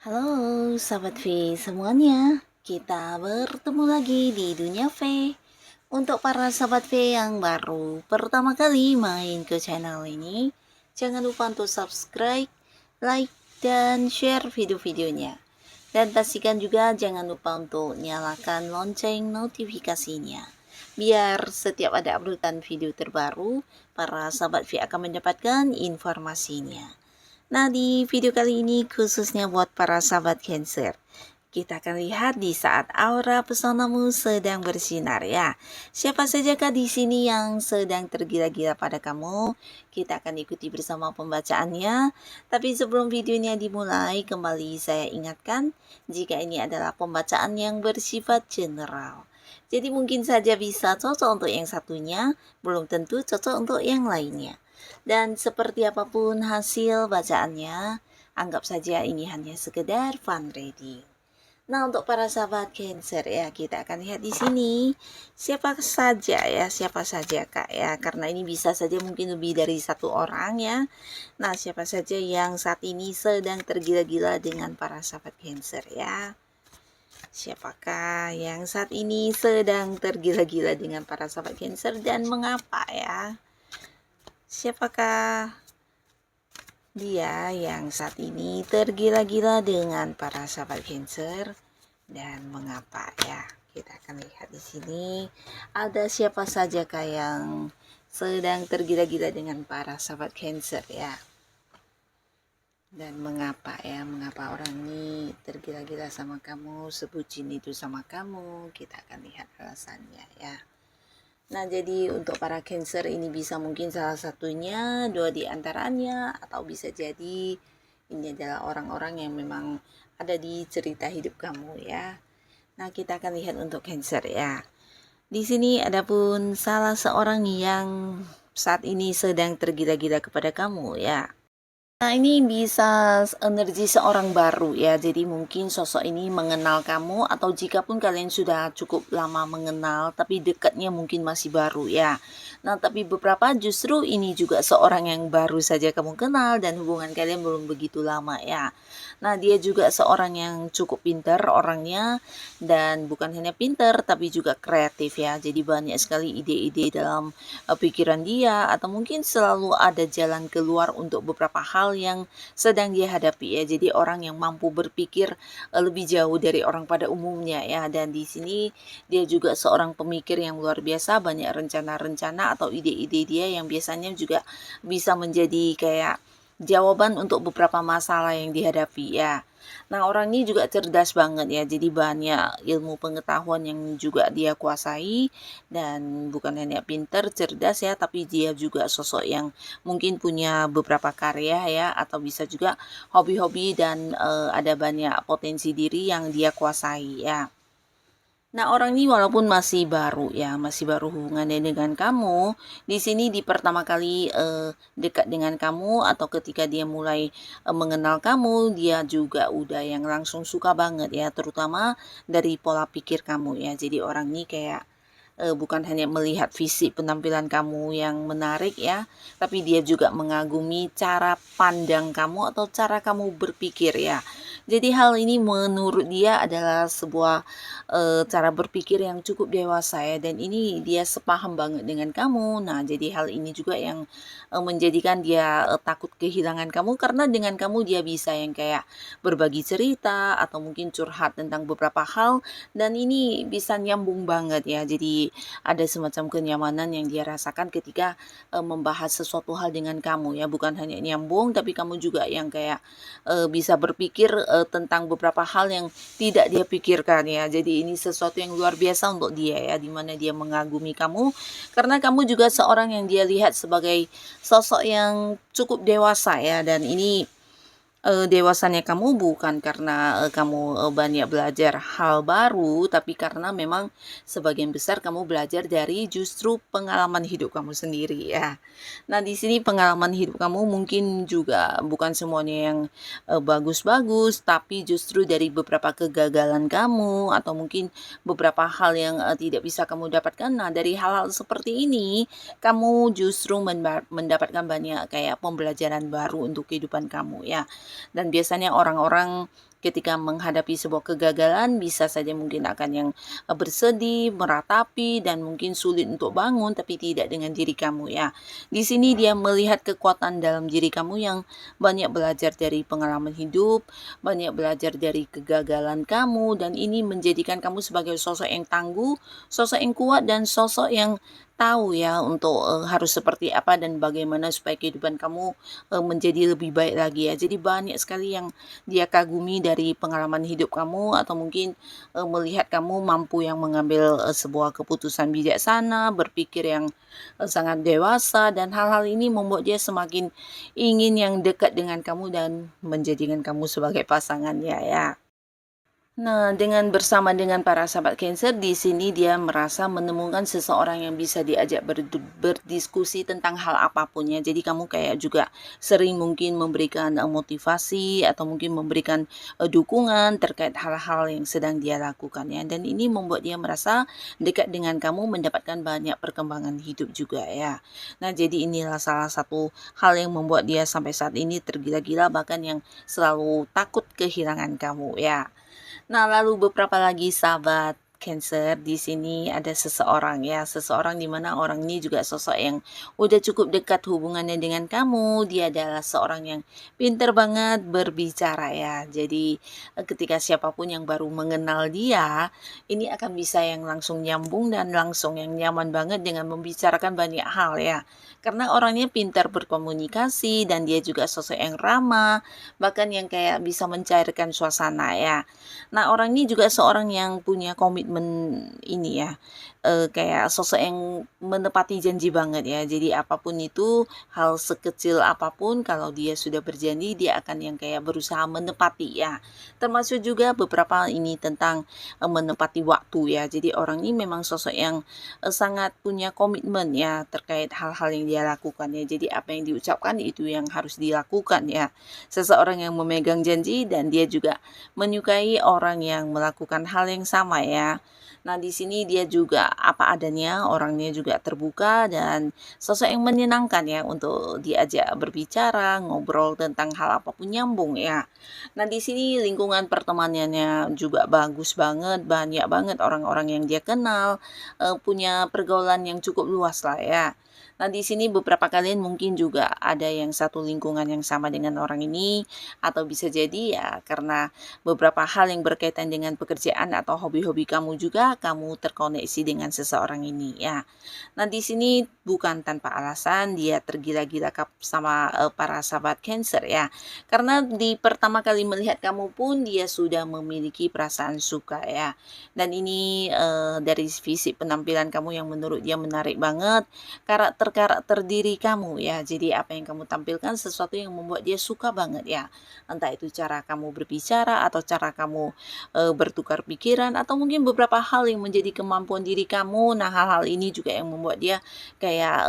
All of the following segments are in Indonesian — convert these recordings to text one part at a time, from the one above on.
Halo Sahabat V semuanya, kita bertemu lagi di Dunia V. Untuk para Sahabat V yang baru pertama kali main ke channel ini, jangan lupa untuk subscribe, like, dan share video-videonya. Dan pastikan juga jangan lupa untuk nyalakan lonceng notifikasinya. Biar setiap ada uploadan video terbaru, para Sahabat V akan mendapatkan informasinya. Nah, di video kali ini khususnya buat para sahabat Cancer. Kita akan lihat di saat aura pesonamu sedang bersinar ya. Siapa sajakah di sini yang sedang tergila-gila pada kamu? Kita akan ikuti bersama pembacaannya. Tapi sebelum videonya dimulai, kembali saya ingatkan jika ini adalah pembacaan yang bersifat general. Jadi mungkin saja bisa cocok untuk yang satunya, belum tentu cocok untuk yang lainnya. Dan seperti apapun hasil bacaannya, anggap saja ini hanya sekedar fun reading. Nah, untuk para sahabat Cancer ya, kita akan lihat di sini siapa saja Kak ya, karena ini bisa saja mungkin lebih dari satu orang ya. Nah, siapa saja yang saat ini sedang tergila-gila dengan para sahabat Cancer ya. Siapakah yang saat ini sedang tergila-gila dengan para sahabat Cancer dan mengapa ya? Siapakah dia yang saat ini tergila-gila dengan para sahabat Cancer dan mengapa ya? Kita akan lihat di sini ada siapa saja yang sedang tergila-gila dengan para sahabat Cancer ya. Dan mengapa ya? Mengapa orang ini tergila-gila sama kamu, sebutin itu sama kamu? Kita akan lihat alasannya ya. Nah, jadi untuk para Cancer ini bisa mungkin salah satunya, dua di antaranya, atau bisa jadi ini adalah orang-orang yang memang ada di cerita hidup kamu ya. Nah, kita akan lihat untuk Cancer ya. Di sini adapun salah seorang yang saat ini sedang tergila-gila kepada kamu ya. Nah, ini bisa energi seorang baru ya. Jadi mungkin sosok ini mengenal kamu, atau jika pun kalian sudah cukup lama mengenal tapi dekatnya mungkin masih baru ya. Nah, tapi beberapa justru ini juga seorang yang baru saja kamu kenal dan hubungan kalian belum begitu lama ya. Nah, dia juga seorang yang cukup pintar orangnya, dan bukan hanya pintar tapi juga kreatif ya. Jadi banyak sekali ide-ide dalam pikiran dia, atau mungkin selalu ada jalan keluar untuk beberapa hal yang sedang dia hadapi ya. Jadi orang yang mampu berpikir lebih jauh dari orang pada umumnya ya. Dan di sini dia juga seorang pemikir yang luar biasa, banyak rencana-rencana atau ide-ide dia yang biasanya juga bisa menjadi kayak jawaban untuk beberapa masalah yang dihadapi ya. Nah, orang ini juga cerdas banget ya. Jadi banyak ilmu pengetahuan yang juga dia kuasai, dan bukan hanya pinter, cerdas ya, tapi dia juga sosok yang mungkin punya beberapa karya ya, atau bisa juga hobi-hobi, dan ada banyak potensi diri yang dia kuasai ya. Nah, orang ini walaupun masih baru ya, masih baru hubungannya dengan kamu, di sini di pertama kali dekat dengan kamu, atau ketika dia mulai mengenal kamu, dia juga udah yang langsung suka banget ya, terutama dari pola pikir kamu ya. Jadi orang ini kayak bukan hanya melihat fisik penampilan kamu yang menarik ya, tapi dia juga mengagumi cara pandang kamu atau cara kamu berpikir ya. Jadi hal ini menurut dia adalah sebuah cara berpikir yang cukup dewasa ya, dan ini dia sepaham banget dengan kamu. Nah, jadi hal ini juga yang menjadikan dia takut kehilangan kamu, karena dengan kamu dia bisa yang kayak berbagi cerita atau mungkin curhat tentang beberapa hal, dan ini bisa nyambung banget ya. Jadi ada semacam kenyamanan yang dia rasakan ketika membahas sesuatu hal dengan kamu ya, bukan hanya nyambung tapi kamu juga yang kayak bisa berpikir tentang beberapa hal yang tidak dia pikirkan ya. Jadi ini sesuatu yang luar biasa untuk dia ya, dimana dia mengagumi kamu karena kamu juga seorang yang dia lihat sebagai sosok yang cukup dewasa ya. Dan ini dewasanya kamu bukan karena kamu banyak belajar hal baru, tapi karena memang sebagian besar kamu belajar dari justru pengalaman hidup kamu sendiri ya. Nah, di sini pengalaman hidup kamu mungkin juga bukan semuanya yang bagus-bagus, tapi justru dari beberapa kegagalan kamu, atau mungkin beberapa hal yang tidak bisa kamu dapatkan. Nah, dari hal-hal seperti ini kamu justru mendapatkan banyak kayak pembelajaran baru untuk kehidupan kamu ya. Dan biasanya orang-orang ketika menghadapi sebuah kegagalan bisa saja mungkin akan yang bersedih, meratapi, dan mungkin sulit untuk bangun, tapi tidak dengan diri kamu ya. Di sini dia melihat kekuatan dalam diri kamu yang banyak belajar dari pengalaman hidup, banyak belajar dari kegagalan kamu, dan ini menjadikan kamu sebagai sosok yang tangguh, sosok yang kuat, dan sosok yang tahu ya untuk harus seperti apa dan bagaimana supaya kehidupan kamu menjadi lebih baik lagi ya. Jadi banyak sekali yang dia kagumi dari pengalaman hidup kamu, atau mungkin melihat kamu mampu yang mengambil sebuah keputusan bijaksana, berpikir yang sangat dewasa, dan hal-hal ini membuat dia semakin ingin yang dekat dengan kamu dan menjadikan kamu sebagai pasangannya ya. Nah, dengan bersama dengan para sahabat Cancer, di sini dia merasa menemukan seseorang yang bisa diajak berdiskusi tentang hal apapun ya. Jadi kamu kayak juga sering mungkin memberikan motivasi atau mungkin memberikan dukungan terkait hal-hal yang sedang dia lakukan ya. Dan ini membuat dia merasa dekat dengan kamu, mendapatkan banyak perkembangan hidup juga ya. Nah, jadi inilah salah satu hal yang membuat dia sampai saat ini tergila-gila, bahkan yang selalu takut kehilangan kamu ya. Nah, lalu beberapa lagi sahabat Cancer, di sini ada seseorang ya, seseorang di mana orang ini juga sosok yang udah cukup dekat hubungannya dengan kamu. Dia adalah seorang yang pinter banget berbicara ya. Jadi ketika siapapun yang baru mengenal dia, ini akan bisa yang langsung nyambung dan langsung yang nyaman banget dengan membicarakan banyak hal ya. Karena orangnya pintar berkomunikasi dan dia juga sosok yang ramah, bahkan yang kayak bisa mencairkan suasana ya. Nah, orang ini juga seorang yang punya komitmen ini ya, kayak sosok yang menepati janji banget ya. Jadi apapun itu, hal sekecil apapun kalau dia sudah berjanji, dia akan yang kayak berusaha menepati ya. Termasuk juga beberapa ini tentang menepati waktu ya. Jadi orang ini memang sosok yang sangat punya komitmen ya terkait hal-hal yang dia lakukan ya. Jadi apa yang diucapkan itu yang harus dilakukan ya. Seseorang yang memegang janji, dan dia juga menyukai orang yang melakukan hal yang sama ya. Nah, di sini dia juga apa adanya, orangnya juga terbuka dan sosok yang menyenangkan ya untuk diajak berbicara, ngobrol tentang hal apapun nyambung ya. Nah, di sini lingkungan pertemanannya juga bagus banget, banyak banget orang-orang yang dia kenal, punya pergaulan yang cukup luas lah ya. Nah, di sini beberapa kalian mungkin juga ada yang satu lingkungan yang sama dengan orang ini, atau bisa jadi ya karena beberapa hal yang berkaitan dengan pekerjaan atau hobi-hobi kamu juga kamu terkoneksi dengan seseorang ini ya. Nah, di sini bukan tanpa alasan dia tergila-gila sama para sahabat Cancer ya. Karena di pertama kali melihat kamu pun dia sudah memiliki perasaan suka ya. Dan ini dari fisik penampilan kamu yang menurut dia menarik banget, karakter diri kamu ya. Jadi apa yang kamu tampilkan sesuatu yang membuat dia suka banget ya. Entah itu cara kamu berbicara atau cara kamu bertukar pikiran, atau mungkin beberapa hal yang menjadi kemampuan diri kamu. Nah, hal-hal ini juga yang membuat dia kayak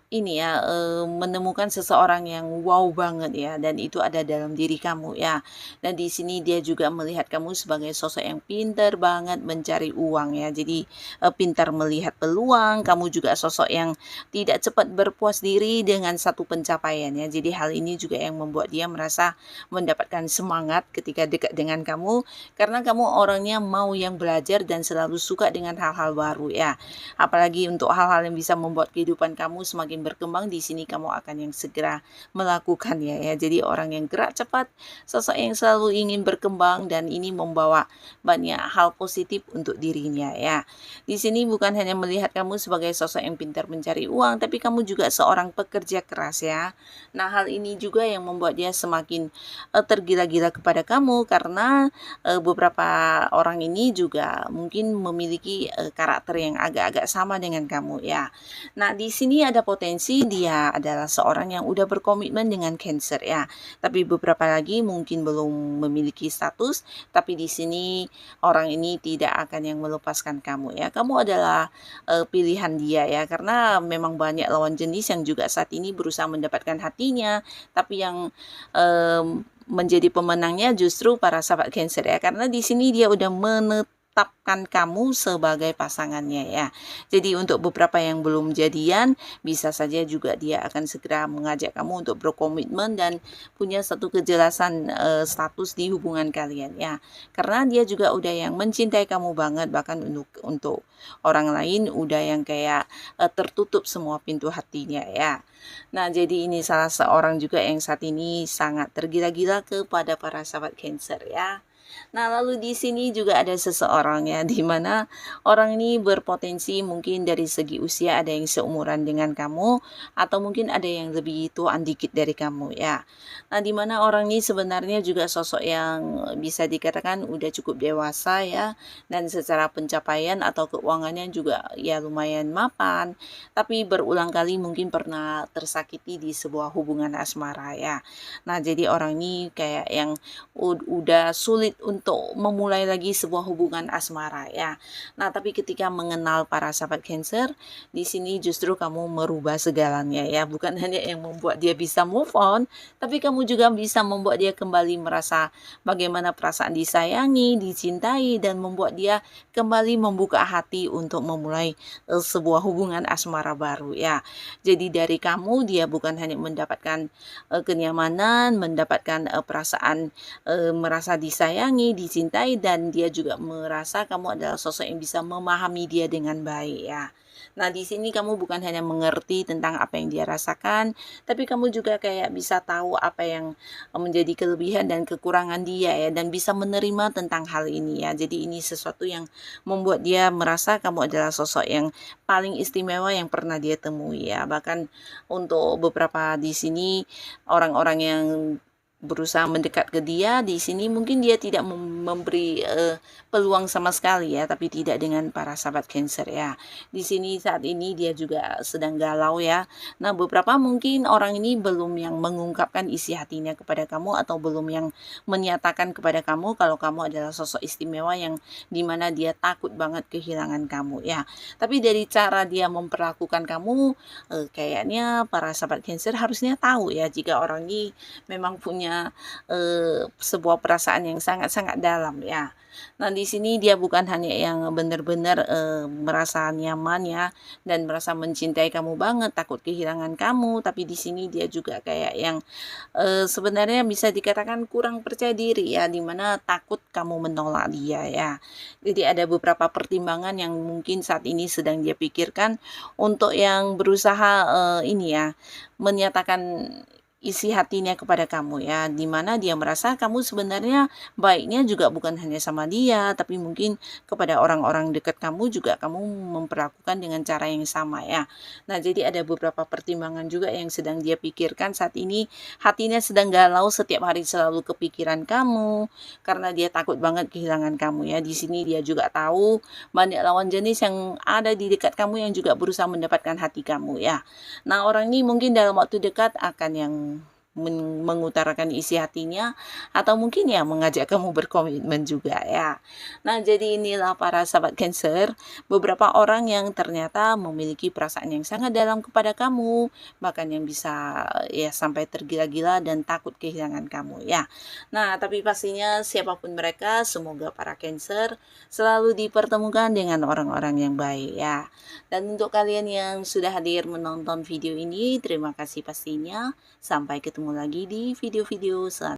ini ya, menemukan seseorang yang wow banget ya, dan itu ada dalam diri kamu ya. Dan di sini dia juga melihat kamu sebagai sosok yang pintar banget mencari uang ya. Jadi pintar melihat peluang, kamu juga sosok yang tidak cepat berpuas diri dengan satu pencapaian ya. Jadi hal ini juga yang membuat dia merasa mendapatkan semangat ketika dekat dengan kamu, karena kamu orangnya mau yang belajar dan selalu suka dengan hal-hal baru ya. Apalagi untuk hal-hal yang bisa membuat kehidupan kamu semakin berkembang, di sini kamu akan yang segera melakukan ya. Jadi orang yang gerak cepat, sosok yang selalu ingin berkembang, dan ini membawa banyak hal positif untuk dirinya ya. Di sini bukan hanya melihat kamu sebagai sosok yang pintar mencari uang, tapi kamu juga seorang pekerja keras ya. Nah, hal ini juga yang membuat dia semakin tergila-gila kepada kamu, karena beberapa orang ini juga mungkin memiliki karakter yang agak-agak sama dengan kamu ya. Nah, di sini ada potensi dia adalah seorang yang udah berkomitmen dengan Cancer ya. Tapi beberapa lagi mungkin belum memiliki status, tapi di sini orang ini tidak akan yang melepaskan kamu ya. Kamu adalah pilihan dia ya, karena memang banyak lawan jenis yang juga saat ini berusaha mendapatkan hatinya, tapi yang menjadi pemenangnya justru para sahabat Cancer ya, karena di sini dia udah menetapkan kamu sebagai pasangannya ya. Jadi untuk beberapa yang belum jadian, bisa saja juga dia akan segera mengajak kamu untuk berkomitmen dan punya satu kejelasan status di hubungan kalian ya. Karena dia juga udah yang mencintai kamu banget, bahkan untuk orang lain udah yang kayak tertutup semua pintu hatinya ya. Nah, jadi ini salah seorang juga yang saat ini sangat tergila-gila kepada para sahabat Cancer ya. Nah, lalu di sini juga ada seseorang ya, di mana orang ini berpotensi mungkin dari segi usia ada yang seumuran dengan kamu, atau mungkin ada yang lebih tuaan dikit dari kamu ya. Nah, di mana orang ini sebenarnya juga sosok yang bisa dikatakan udah cukup dewasa ya, dan secara pencapaian atau keuangannya juga ya lumayan mapan, tapi berulang kali mungkin pernah tersakiti di sebuah hubungan asmara ya. Nah, jadi orang ini kayak yang udah sulit untuk memulai lagi sebuah hubungan asmara ya. Nah, tapi ketika mengenal para sahabat Cancer, di sini justru kamu merubah segalanya ya. Bukan hanya yang membuat dia bisa move on, tapi kamu juga bisa membuat dia kembali merasa bagaimana perasaan disayangi, dicintai, dan membuat dia kembali membuka hati untuk memulai sebuah hubungan asmara baru ya. Jadi dari kamu dia bukan hanya mendapatkan kenyamanan, mendapatkan perasaan merasa disayangi, dicintai, dan dia juga merasa kamu adalah sosok yang bisa memahami dia dengan baik ya. Nah, di sini kamu bukan hanya mengerti tentang apa yang dia rasakan, tapi kamu juga kayak bisa tahu apa yang menjadi kelebihan dan kekurangan dia ya, dan bisa menerima tentang hal ini ya. Jadi ini sesuatu yang membuat dia merasa kamu adalah sosok yang paling istimewa yang pernah dia temui ya. Bahkan untuk beberapa di sini orang-orang yang berusaha mendekat ke dia, di sini mungkin dia tidak memberi peluang sama sekali ya, tapi tidak dengan para sahabat Cancer ya. Di sini saat ini dia juga sedang galau ya. Nah, beberapa mungkin orang ini belum yang mengungkapkan isi hatinya kepada kamu, atau belum yang menyatakan kepada kamu kalau kamu adalah sosok istimewa yang dimana dia takut banget kehilangan kamu ya. Tapi dari cara dia memperlakukan kamu, kayaknya para sahabat Cancer harusnya tahu ya jika orang ini memang punya sebuah perasaan yang sangat-sangat dalam ya. Nah, di sini dia bukan hanya yang benar-benar merasa nyaman ya, dan merasa mencintai kamu banget, takut kehilangan kamu, tapi di sini dia juga kayak yang sebenarnya bisa dikatakan kurang percaya diri ya, dimana takut kamu menolak dia ya. Jadi ada beberapa pertimbangan yang mungkin saat ini sedang dia pikirkan untuk yang berusaha ini ya, menyatakan isi hatinya kepada kamu ya, dimana dia merasa kamu sebenarnya baiknya juga bukan hanya sama dia, tapi mungkin kepada orang-orang dekat kamu juga kamu memperlakukan dengan cara yang sama ya. Nah, jadi ada beberapa pertimbangan juga yang sedang dia pikirkan saat ini. Hatinya sedang galau, setiap hari selalu kepikiran kamu karena dia takut banget kehilangan kamu ya. Di sini dia juga tahu banyak lawan jenis yang ada di dekat kamu yang juga berusaha mendapatkan hati kamu ya. Nah, orang ini mungkin dalam waktu dekat akan yang mengutarakan isi hatinya, atau mungkin ya mengajak kamu berkomitmen juga ya. Nah, jadi inilah para sahabat Cancer, beberapa orang yang ternyata memiliki perasaan yang sangat dalam kepada kamu, bahkan yang bisa ya sampai tergila-gila dan takut kehilangan kamu ya. Nah, tapi pastinya siapapun mereka, semoga para Cancer selalu dipertemukan dengan orang-orang yang baik ya. Dan untuk kalian yang sudah hadir menonton video ini, terima kasih pastinya. Sampai ketemu lagi di video-video selanjutnya.